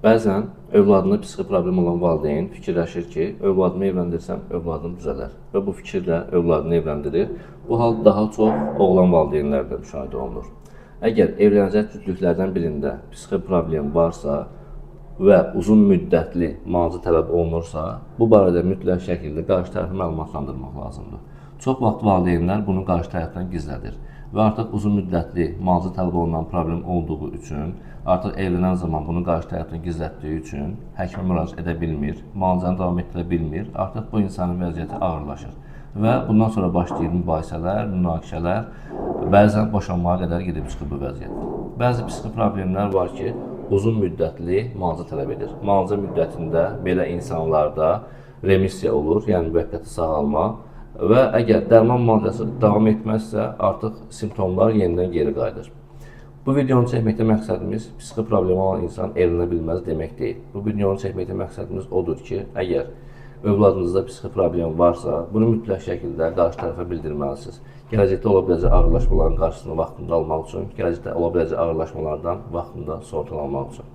Bəzən övladına psixi problem olan valideyn fikirləşir ki, övladımı evləndirsəm, övladım düzələr və bu fikirlə övladını evləndirir. Bu hal daha çox oğlan valideynlərdə müşahidə olunur. Əgər evlənəcək cütlüklərdən birində psixi problem varsa və uzun müddətli müalicə tələb olunursa, bu barədə mütləq şəkildə qarşı tərəfi məlumatlandırmaq lazımdır. Çox vaxt valideynlər bunu qarşı tərəfdən gizlədir və artıq uzun müddətli müalicə tələb olunan problem olduğu üçün, artıq evlənən zaman bunu qarşı tərəfdən gizlətdiyi üçün həkimə müraciət edə bilmir, müalicəni davam etdirə bilmir, artıq bu insanın vəziyyəti ağırlaşır və bundan sonra başlayır mübahisələr, münaqişələr, bəzən boşanmağa qədər gedib çıxır bu vəziyyət. Bəzi psixi problemlər var ki, uzun müddətli müalicə tələb edir. Müalicə müddətində belə insanlarda remissiya olur, yəni müvəqqəti sağalma. Və əgər dərman müalicəsi davam etməzsə, artıq simptomlar yenidən geri qayıdır. Bu videonu çəkməkdə məqsədimiz psixi problemi olan insan evlənə bilməz demək deyil. Bu videonu çəkməkdə məqsədimiz odur ki, əgər övladınızda psixi problem varsa, bunu mütləq şəkildə qarşı tərəfə bildirməlisiniz. Gələcəkdə ola biləcək ağırlaşmaların qarşısını vaxtında almaq üçün, gələcəkdə ola biləcək ağırlaşmalardan vaxtında sığortalanmaq üçün.